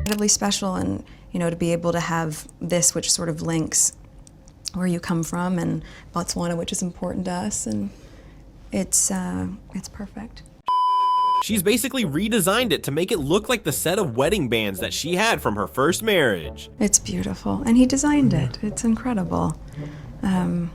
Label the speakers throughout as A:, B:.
A: Incredibly special, and to be able to have this, which sort of links where you come from, and Botswana, which is important to us, and it's perfect.
B: She's basically redesigned it to make it look like the set of wedding bands that she had from her first marriage.
A: It's beautiful, and he designed it. It's incredible.
C: Yeah.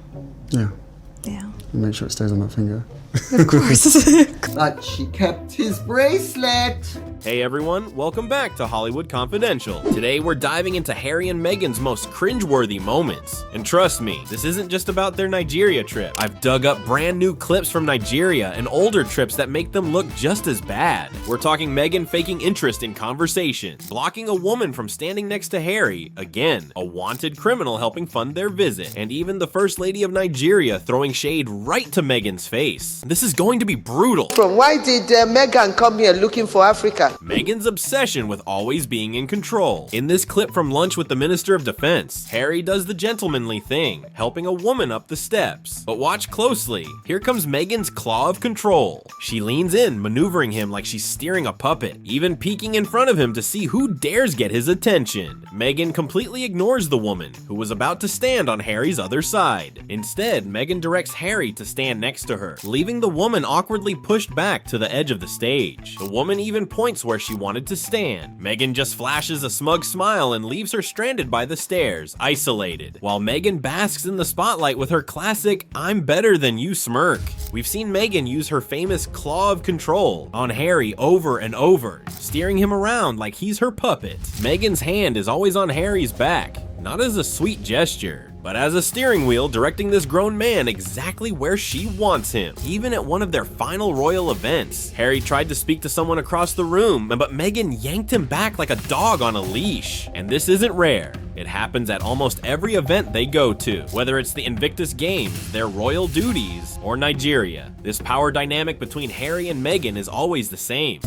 A: Yeah.
C: Make sure it stays on my finger.
A: Of course.
D: But she kept his bracelet.
B: Hey everyone, welcome back to Hollywood Confidential. Today we're diving into Harry and Meghan's most cringeworthy moments. And trust me, this isn't just about their Nigeria trip. I've dug up brand new clips from Nigeria and older trips that make them look just as bad. We're talking Meghan faking interest in conversation, blocking a woman from standing next to Harry, again, a wanted criminal helping fund their visit, and even the First Lady of Nigeria throwing shade right to Meghan's face. This is going to be brutal.
D: Why did Meghan come here looking for Africa?
B: Meghan's obsession with always being in control. In this clip from lunch with the Minister of Defense, Harry does the gentlemanly thing, helping a woman up the steps. But watch closely. Here comes Meghan's claw of control. She leans in, maneuvering him like she's steering a puppet, even peeking in front of him to see who dares get his attention. Meghan completely ignores the woman, who was about to stand on Harry's other side. Instead, Meghan directs Harry to stand next to her, leaving the woman awkwardly pushed back to the edge of the stage. The woman even points where she wanted to stand. Meghan just flashes a smug smile and leaves her stranded by the stairs, isolated, while Meghan basks in the spotlight with her classic "I'm better than you" smirk. We've seen Meghan use her famous claw of control on Harry over and over, steering him around like he's her puppet. Meghan's hand is always on Harry's back, not as a sweet gesture, but as a steering wheel directing this grown man exactly where she wants him. Even at one of their final royal events, Harry tried to speak to someone across the room, but Meghan yanked him back like a dog on a leash. And this isn't rare. It happens at almost every event they go to, whether it's the Invictus Games, their royal duties, or Nigeria. This power dynamic between Harry and Meghan is always the same.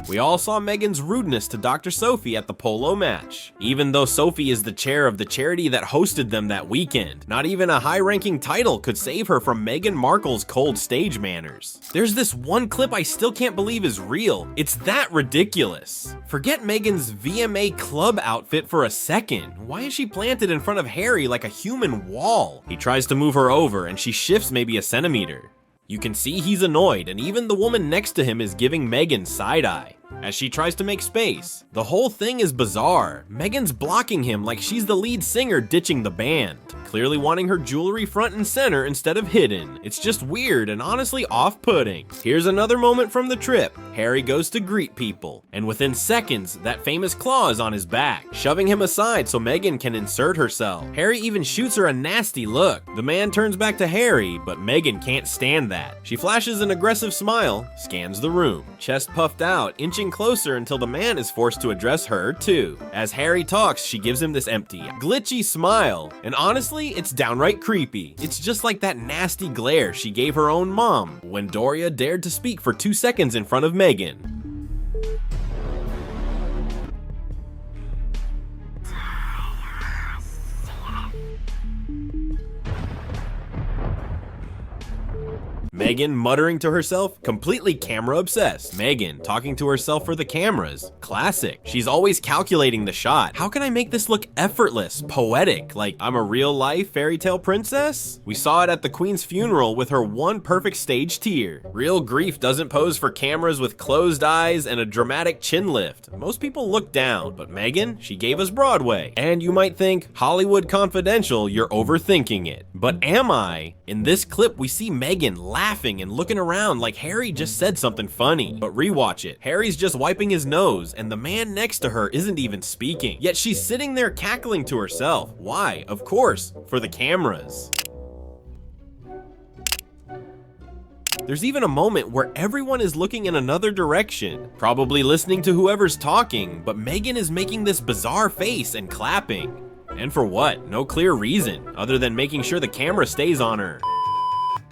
B: We all saw Meghan's rudeness to Dr. Sophie at the polo match, even though Sophie is the chair of the charity that hosted them that weekend. Not even a high-ranking title could save her from Meghan Markle's cold stage manners. There's this one clip I still can't believe is real. It's that ridiculous. Forget Meghan's VMA club outfit for a second. Why is she planted in front of Harry like a human wall? He tries to move her over and she shifts maybe a centimeter. You can see he's annoyed, and even the woman next to him is giving Meghan side-eye as she tries to make space. The whole thing is bizarre. Meghan's blocking him like she's the lead singer ditching the band, clearly wanting her jewelry front and center instead of hidden. It's just weird and honestly off-putting. Here's another moment from the trip. Harry goes to greet people, and within seconds, that famous claw is on his back, shoving him aside so Meghan can insert herself. Harry even shoots her a nasty look. The man turns back to Harry, but Meghan can't stand that. She flashes an aggressive smile, scans the room, chest puffed out, inching closer until the man is forced to address her too. As Harry talks, she gives him this empty, glitchy smile, and honestly, it's downright creepy. It's just like that nasty glare she gave her own mom when Doria dared to speak for 2 seconds in front of Meghan. Meghan muttering to herself, completely camera obsessed. Meghan talking to herself for the cameras. Classic. She's always calculating the shot. How can I make this look effortless, poetic, like I'm a real life fairy tale princess? We saw it at the Queen's funeral with her one perfect stage tear. Real grief doesn't pose for cameras with closed eyes and a dramatic chin lift. Most people look down, but Meghan, she gave us Broadway. And you might think, Hollywood Confidential, you're overthinking it. But am I? In this clip, we see Meghan laughing and looking around like Harry just said something funny. But rewatch it. Harry's just wiping his nose, and the man next to her isn't even speaking. Yet she's sitting there cackling to herself. Why? Of course, for the cameras. There's even a moment where everyone is looking in another direction, probably listening to whoever's talking, but Meghan is making this bizarre face and clapping. And for what? No clear reason, other than making sure the camera stays on her.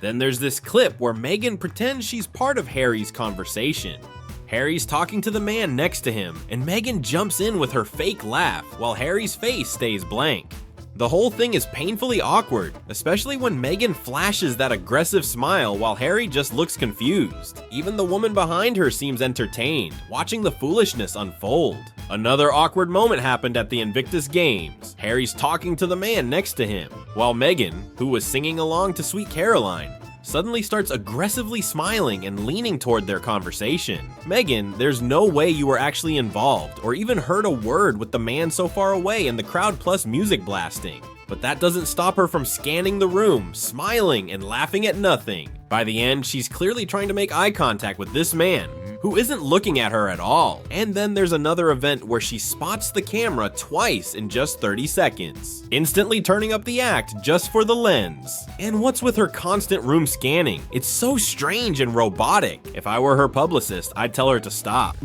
B: Then there's this clip where Meghan pretends she's part of Harry's conversation. Harry's talking to the man next to him, and Meghan jumps in with her fake laugh while Harry's face stays blank. The whole thing is painfully awkward, especially when Meghan flashes that aggressive smile while Harry just looks confused. Even the woman behind her seems entertained, watching the foolishness unfold. Another awkward moment happened at the Invictus Games. Harry's talking to the man next to him, while Meghan, who was singing along to Sweet Caroline, suddenly starts aggressively smiling and leaning toward their conversation. Meghan, there's no way you were actually involved or even heard a word with the man so far away and the crowd plus music blasting. But that doesn't stop her from scanning the room, smiling and laughing at nothing. By the end, she's clearly trying to make eye contact with this man, who isn't looking at her at all. And then there's another event where she spots the camera twice in just 30 seconds, instantly turning up the act just for the lens. And what's with her constant room scanning? It's so strange and robotic. If I were her publicist, I'd tell her to stop.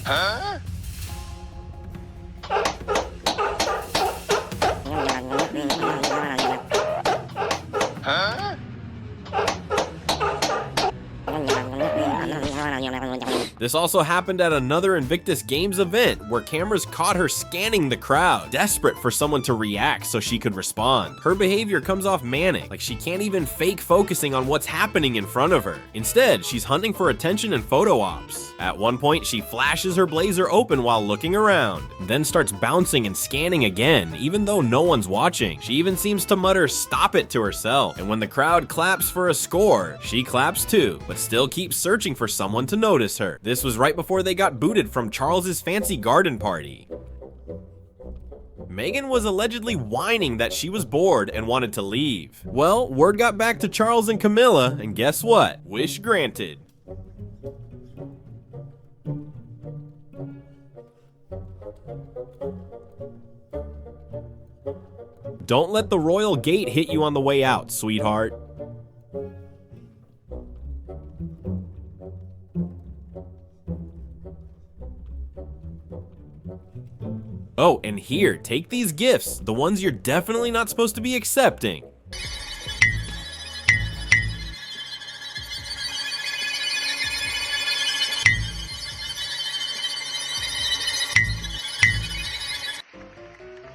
E: Huh? Huh?
B: This also happened at another Invictus Games event where cameras caught her scanning the crowd, desperate for someone to react so she could respond. Her behavior comes off manic, like she can't even fake focusing on what's happening in front of her. Instead, she's hunting for attention and photo ops. At one point, she flashes her blazer open while looking around, then starts bouncing and scanning again, even though no one's watching. She even seems to mutter "stop it" to herself, and when the crowd claps for a score, she claps too, but still keeps searching for someone to notice her. This was right before they got booted from Charles's fancy garden party. Meghan was allegedly whining that she was bored and wanted to leave. Well, word got back to Charles and Camilla, and guess what? Wish granted. Don't let the royal gate hit you on the way out, sweetheart. Oh, and here, take these gifts, the ones you're definitely not supposed to be accepting.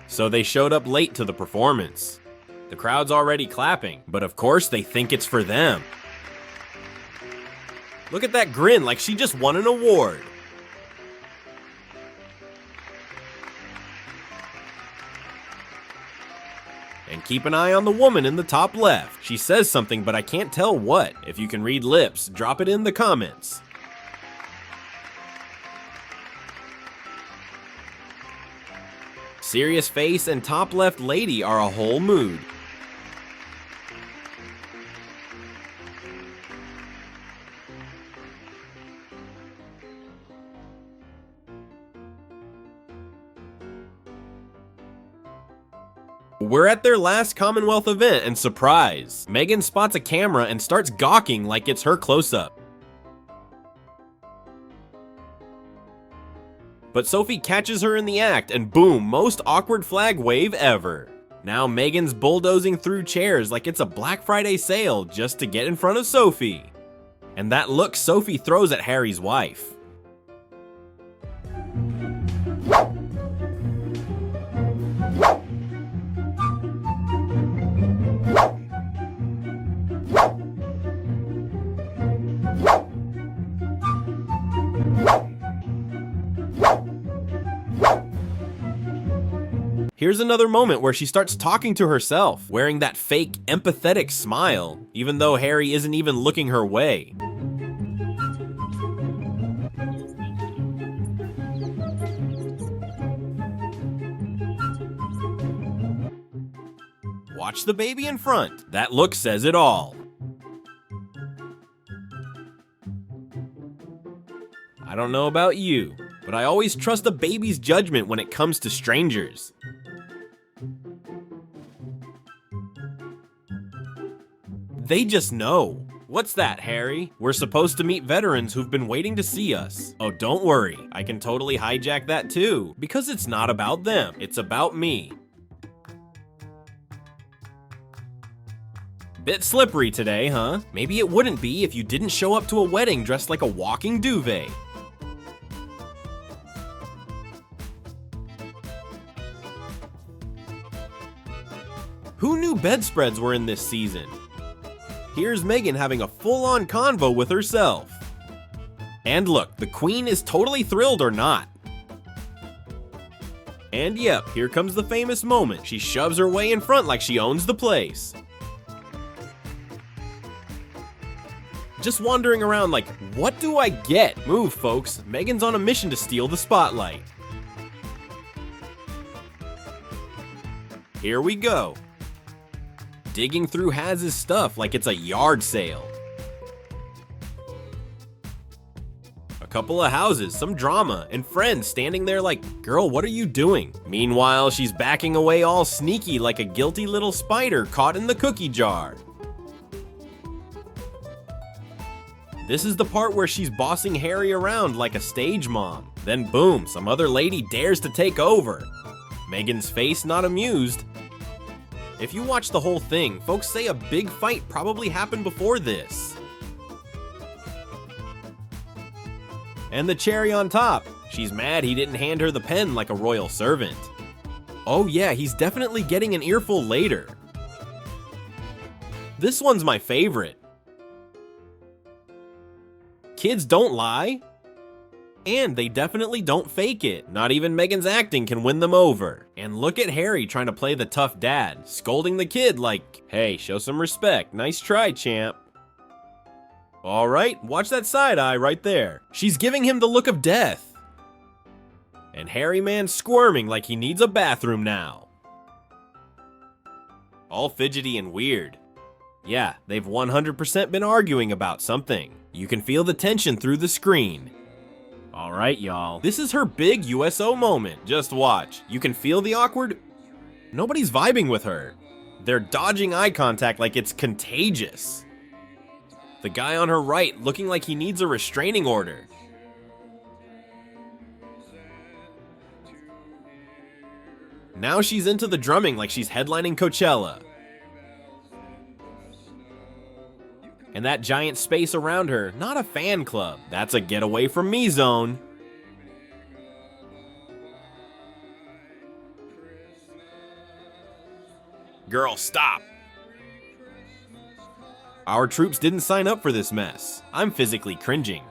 B: So they showed up late to the performance. The crowd's already clapping, but of course they think it's for them. Look at that grin, like she just won an award. And keep an eye on the woman in the top left. She says something, but I can't tell what. If you can read lips, drop it in the comments. Serious face and top left lady are a whole mood. We're at their last Commonwealth event, and surprise! Meghan spots a camera and starts gawking like it's her close-up. But Sophie catches her in the act, and boom, most awkward flag wave ever. Now Meghan's bulldozing through chairs like it's a Black Friday sale just to get in front of Sophie. And that look Sophie throws at Harry's wife. Here's another moment where she starts talking to herself, wearing that fake, empathetic smile, even though Harry isn't even looking her way. watch the baby in front. That look says it all. I don't know about you, but I always trust a baby's judgment when it comes to strangers. They just know. What's that, Harry? We're supposed to meet veterans who've been waiting to see us. Oh, don't worry. I can totally hijack that too, because it's not about them. It's about me. Bit slippery today, huh? Maybe it wouldn't be if you didn't show up to a wedding dressed like a walking duvet. Who knew bedspreads were in this season? Here's Meghan having a full-on convo with herself. And look, the Queen is totally thrilled or not. And yep, here comes the famous moment. She shoves her way in front like she owns the place. Just wandering around like, what do I get? Move, folks. Meghan's on a mission to steal the spotlight. Here we go. Digging through Haz's stuff like it's a yard sale. A couple of houses, some drama, and friends standing there like, girl, what are you doing? Meanwhile, she's backing away all sneaky like a guilty little spider caught in the cookie jar. This is the part where she's bossing Harry around like a stage mom. Then boom, some other lady dares to take over. Meghan's face not amused. If you watch the whole thing, folks say a big fight probably happened before this. And the cherry on top, she's mad he didn't hand her the pen like a royal servant. Oh yeah, he's definitely getting an earful later. This one's my favorite. Kids don't lie. And they definitely don't fake it. Not even Meghan's acting can win them over. And look at Harry trying to play the tough dad, scolding the kid like, hey, show some respect. Nice try, champ. Alright, watch that side eye right there. She's giving him the look of death. And Harry man's squirming like he needs a bathroom now. All fidgety and weird. Yeah, they've 100% been arguing about something. You can feel the tension through the screen. Alright, y'all. This is her big USO moment. Just watch. You can feel the awkward. Nobody's vibing with her. They're dodging eye contact like it's contagious. The guy on her right looking like he needs a restraining order. Now she's into the drumming like she's headlining Coachella. And that giant space around her, not a fan club. That's a get away from me zone. Girl, stop. Our troops didn't sign up for this mess. I'm physically cringing.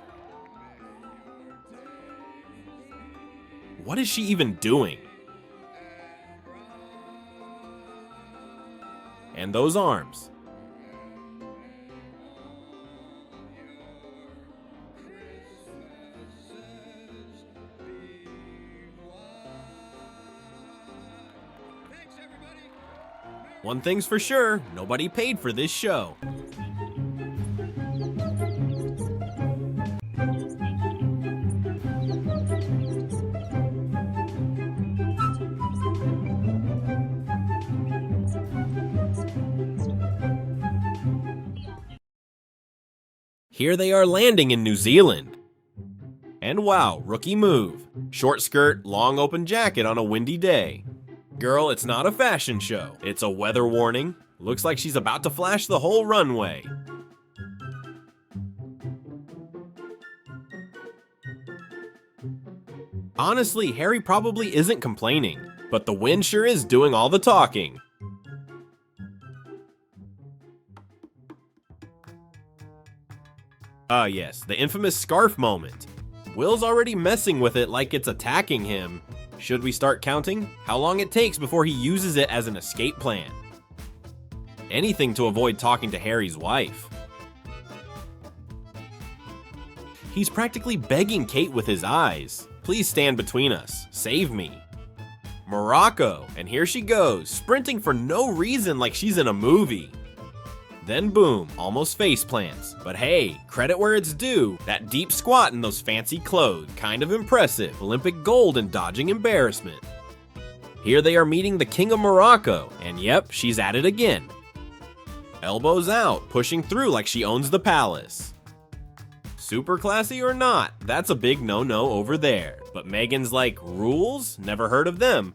B: What is she even doing? And those arms. One thing's for sure, nobody paid for this show. Here they are landing in New Zealand. And wow, rookie move. Short skirt, long open jacket on a windy day. Girl, it's not a fashion show. It's a weather warning. Looks like she's about to flash the whole runway. Honestly, Harry probably isn't complaining, but the wind sure is doing all the talking. Ah yes, the infamous scarf moment. Will's already messing with it like it's attacking him. Should we start counting? How long it takes before he uses it as an escape plan? Anything to avoid talking to Harry's wife. He's practically begging Kate with his eyes. Please stand between us. Save me. Morocco, and here she goes, sprinting for no reason like she's in a movie. Then boom, almost face plants. But hey, credit where it's due, that deep squat in those fancy clothes, kind of impressive. Olympic gold in dodging embarrassment. Here they are meeting the King of Morocco, and yep, she's at it again. Elbows out, pushing through like she owns the palace. Super classy or not, that's a big no-no over there. But Meghan's like, rules? Never heard of them.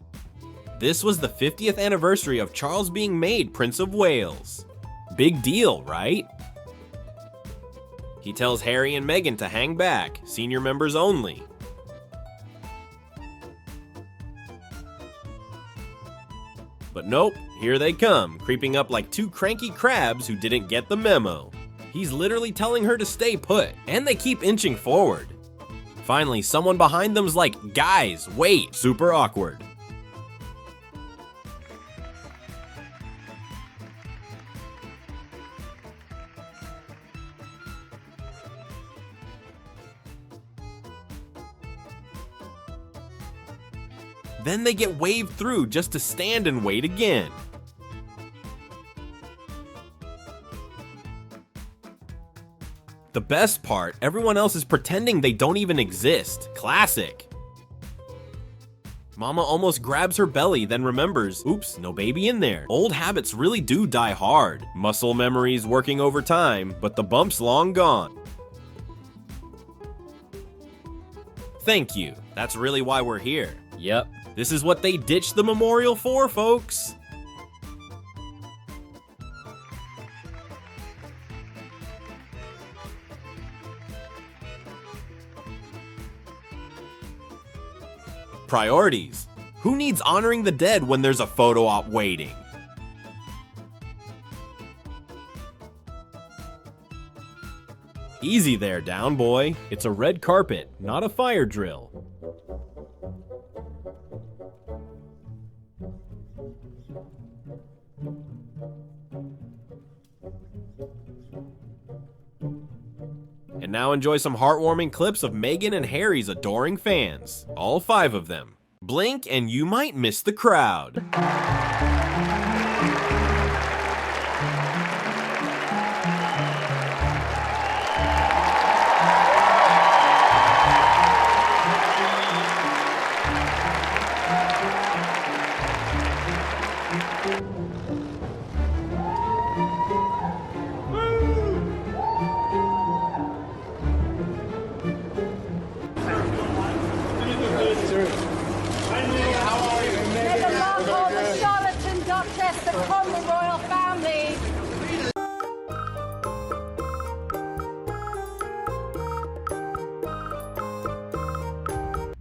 B: This was the 50th anniversary of Charles being made Prince of Wales. Big deal, right? He tells Harry and Meghan to hang back, senior members only. But nope, here they come, creeping up like two cranky crabs who didn't get the memo. He's literally telling her to stay put, and they keep inching forward. Finally, someone behind them's like, guys, wait, super awkward. Then they get waved through just to stand and wait again. The best part, everyone else is pretending they don't even exist. Classic. Mama almost grabs her belly, then remembers, oops, no baby in there. Old habits really do die hard. Muscle memories working overtime, but the bump's long gone. Thank you. That's really why we're here. Yep. This is what they ditched the memorial for, folks. Priorities. Who needs honoring the dead when there's a photo op waiting? Easy there, down boy. It's a red carpet, not a fire drill. And now enjoy some heartwarming clips of Meghan and Harry's adoring fans. All 5 of them. Blink and you might miss the crowd.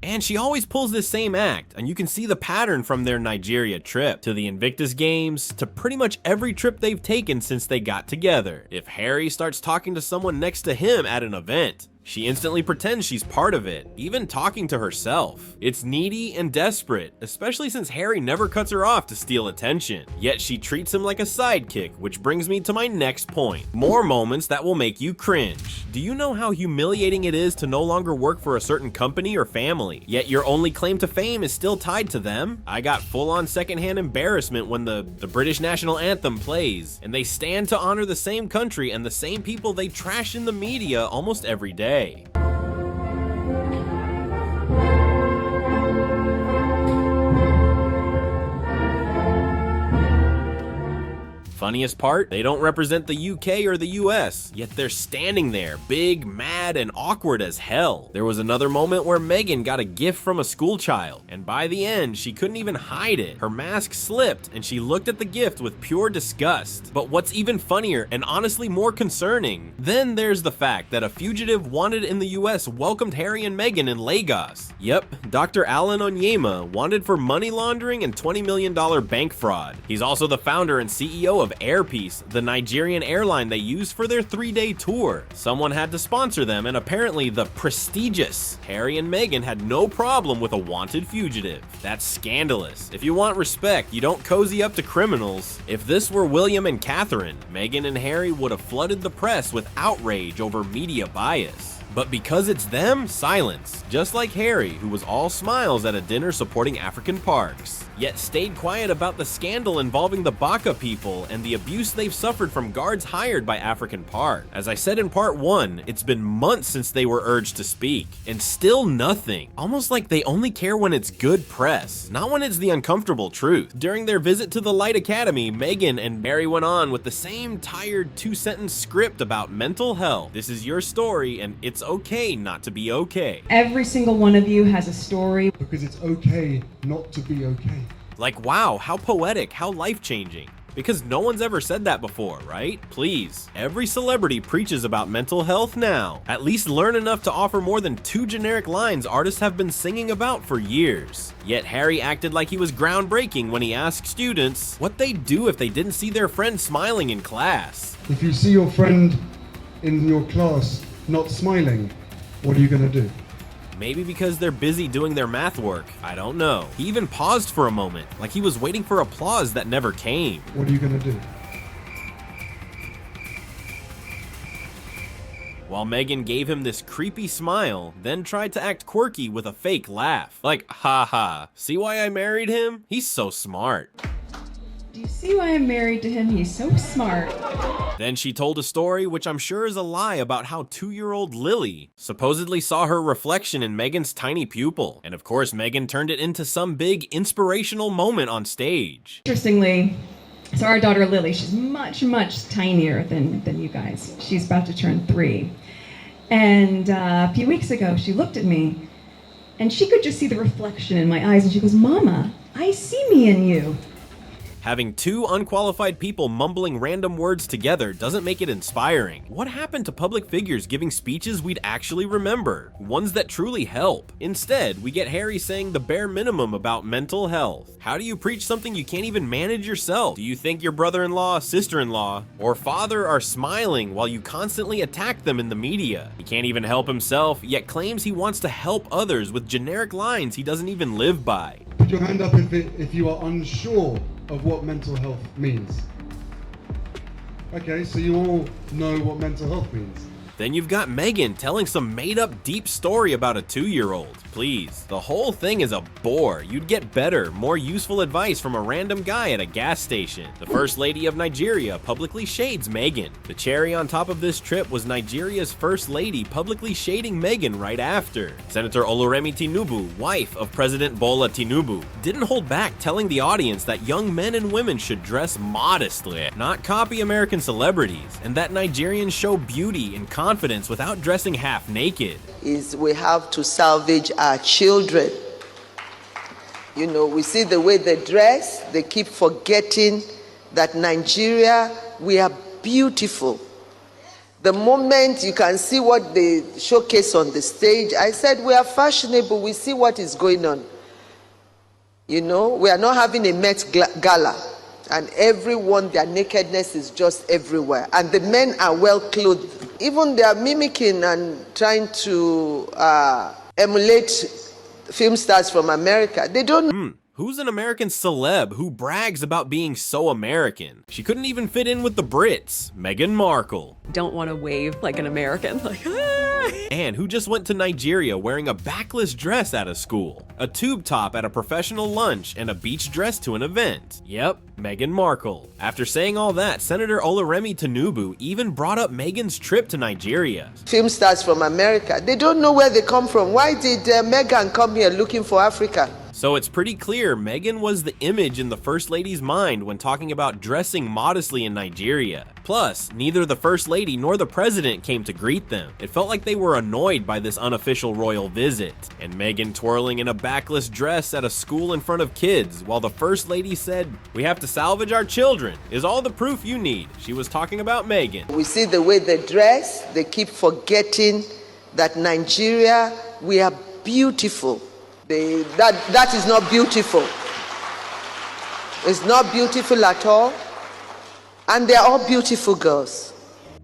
B: And she always pulls this same act, and you can see the pattern from their Nigeria trip, to the Invictus Games, to pretty much every trip they've taken since they got together. If Harry starts talking to someone next to him at an event, she instantly pretends she's part of it, even talking to herself. It's needy and desperate, especially since Harry never cuts her off to steal attention. Yet she treats him like a sidekick, which brings me to my next point. More moments that will make you cringe. Do you know how humiliating it is to no longer work for a certain company or family, yet your only claim to fame is still tied to them? I got full-on secondhand embarrassment when the British national anthem plays, and they stand to honor the same country and the same people they trash in the media almost every day. Funniest part, they don't represent the UK or the US, yet they're standing there, big, mad, and awkward as hell. There was another moment where Meghan got a gift from a school child, and by the end, she couldn't even hide it. Her mask slipped, and she looked at the gift with pure disgust. But what's even funnier, and honestly more concerning, then there's the fact that a fugitive wanted in the US welcomed Harry and Meghan in Lagos. Yep, Dr. Alan Onyema, wanted for money laundering and $20 million bank fraud. He's also the founder and CEO of Airpeace, the Nigerian airline they used for their 3-day tour. Someone had to sponsor them, and apparently the prestigious Harry and Meghan had no problem with a wanted fugitive. That's scandalous. If you want respect, you don't cozy up to criminals. If this were William and Catherine, Meghan and Harry would have flooded the press with outrage over media bias. But because it's them, silence. Just like Harry, who was all smiles at a dinner supporting African parks, yet stayed quiet about the scandal involving the Baka people and the abuse they've suffered from guards hired by African Park. As I said in part 1, it's been months since they were urged to speak, and still nothing. Almost like they only care when it's good press, not when it's the uncomfortable truth. During their visit to the Light Academy, Meghan and Harry went on with the same tired 2-sentence script about mental health. This is your story, and it's okay not to be okay.
F: Every single one of you has a story.
C: Because it's okay not to be okay.
B: Like, wow, how poetic, how life-changing. Because no one's ever said that before, right? Please, every celebrity preaches about mental health now. At least learn enough to offer more than 2 generic lines artists have been singing about for years. Yet Harry acted like he was groundbreaking when he asked students what they'd do if they didn't see their friend smiling in class.
C: If you see your friend in your class not smiling, what are you going to do?
B: Maybe because they're busy doing their math work, I don't know. He even paused for a moment, like he was waiting for applause that never came.
C: What are you going to do?
B: While Meghan gave him this creepy smile, then tried to act quirky with a fake laugh. Like, haha, see why I married him? He's so smart.
F: Do you see why I'm married to him? He's so smart.
B: Then she told a story which I'm sure is a lie about how 2-year-old Lily supposedly saw her reflection in Meghan's tiny pupil. And of course, Meghan turned it into some big inspirational moment on stage.
F: Interestingly, so our daughter Lily, she's much, much tinier than you guys. She's about to turn 3. And a few weeks ago, she looked at me and she could just see the reflection in my eyes. And she goes, "Mama, I see me in you."
B: Having 2 unqualified people mumbling random words together doesn't make it inspiring. What happened to public figures giving speeches we'd actually remember? Ones that truly help. Instead, we get Harry saying the bare minimum about mental health. How do you preach something you can't even manage yourself? Do you think your brother-in-law, sister-in-law, or father are smiling while you constantly attack them in the media? He can't even help himself, yet claims he wants to help others with generic lines he doesn't even live by.
C: Put your hand up if you are unsure of what mental health means. Okay, so you all know what mental health means.
B: Then you've got Meghan telling some made-up deep story about a 2-year-old. Please, the whole thing is a bore. You'd get better, more useful advice from a random guy at a gas station. The First Lady of Nigeria publicly shades Meghan. The cherry on top of this trip was Nigeria's First Lady publicly shading Meghan right after. Senator Oluremi Tinubu, wife of President Bola Tinubu, didn't hold back telling the audience that young men and women should dress modestly, not copy American celebrities, and that Nigerians show beauty and confidence without dressing half naked.
D: Is we have to salvage our children. You know, we see the way they dress, they keep forgetting that Nigeria, we are beautiful. The moment you can see what they showcase on the stage, I said we are fashionable, we see what is going on. You know, we are not having a Met Gala, and everyone, their nakedness is just everywhere. And the men are well clothed. Even they are mimicking and trying to emulate film stars from America. They don't
B: Who's an American celeb who brags about being so American? She couldn't even fit in with the Brits. Meghan Markle.
G: Don't want to wave like an American, like,
B: And who just went to Nigeria wearing a backless dress at a school, a tube top at a professional lunch, and a beach dress to an event. Yep, Meghan Markle. After saying all that, Senator Oluremi Tinubu even brought up Meghan's trip to Nigeria.
D: film stars from America. They don't know where they come from. Why did Meghan come here looking for Africa?
B: So it's pretty clear Meghan was the image in the First Lady's mind when talking about dressing modestly in Nigeria. Plus, neither the First Lady nor the President came to greet them. It felt like they were annoyed by this unofficial royal visit. And Meghan twirling in a backless dress at a school in front of kids, while the First Lady said, "We have to salvage our children," is all the proof you need. She was talking about Meghan.
D: We see the way they dress, they keep forgetting that Nigeria, we are beautiful. That is not beautiful. It's not beautiful at all. And they're all beautiful girls.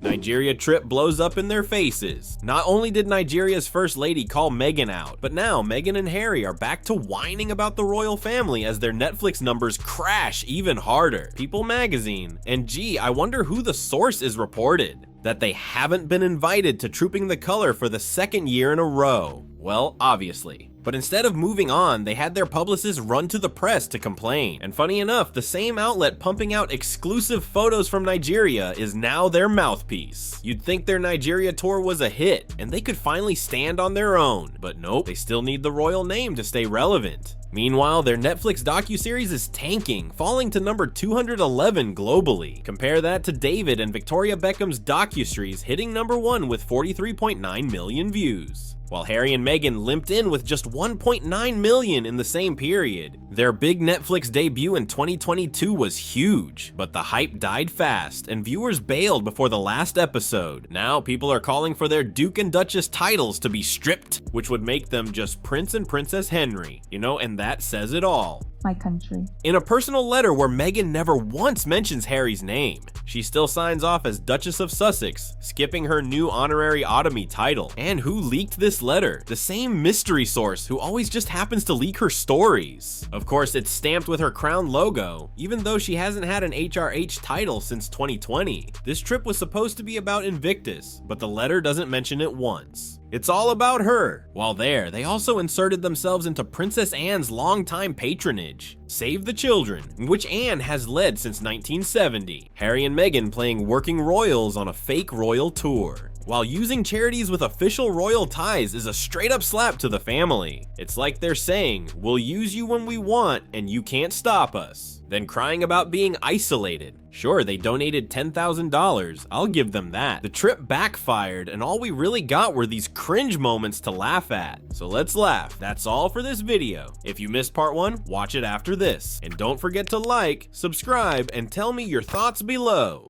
B: Nigeria trip blows up in their faces. Not only did Nigeria's First Lady call Meghan out, but now Meghan and Harry are back to whining about the royal family as their Netflix numbers crash even harder. People magazine, and gee, I wonder who the source is reported. That they haven't been invited to Trooping the Color for the second year in a row. Well, obviously. But instead of moving on, they had their publicists run to the press to complain. And funny enough, the same outlet pumping out exclusive photos from Nigeria is now their mouthpiece. You'd think their Nigeria tour was a hit, and they could finally stand on their own. But nope, they still need the royal name to stay relevant. Meanwhile, their Netflix docuseries is tanking, falling to number 211 globally. Compare that to David and Victoria Beckham's docuseries hitting number 1 with 43.9 million views. While Harry and Meghan limped in with just 1.9 million in the same period. Their big Netflix debut in 2022 was huge, but the hype died fast and viewers bailed before the last episode. Now people are calling for their Duke and Duchess titles to be stripped, which would make them just Prince and Princess Henry, and that says it all.
H: My country.
B: In a personal letter where Meghan never once mentions Harry's name, she still signs off as Duchess of Sussex, skipping her new honorary Otomy title. And who leaked this letter? The same mystery source who always just happens to leak her stories. Of course, it's stamped with her crown logo, even though she hasn't had an HRH title since 2020. This trip was supposed to be about Invictus, but the letter doesn't mention it once. It's all about her. While there, they also inserted themselves into Princess Anne's longtime patronage, Save the Children, which Anne has led since 1970. Harry and Meghan playing working royals on a fake royal tour. While using charities with official royal ties is a straight up slap to the family. It's like they're saying, we'll use you when we want and you can't stop us. Then crying about being isolated. Sure, they donated $10,000, I'll give them that. The trip backfired and all we really got were these cringe moments to laugh at. So let's laugh. That's all for this video. If you missed part 1, watch it after this. And don't forget to like, subscribe, and tell me your thoughts below.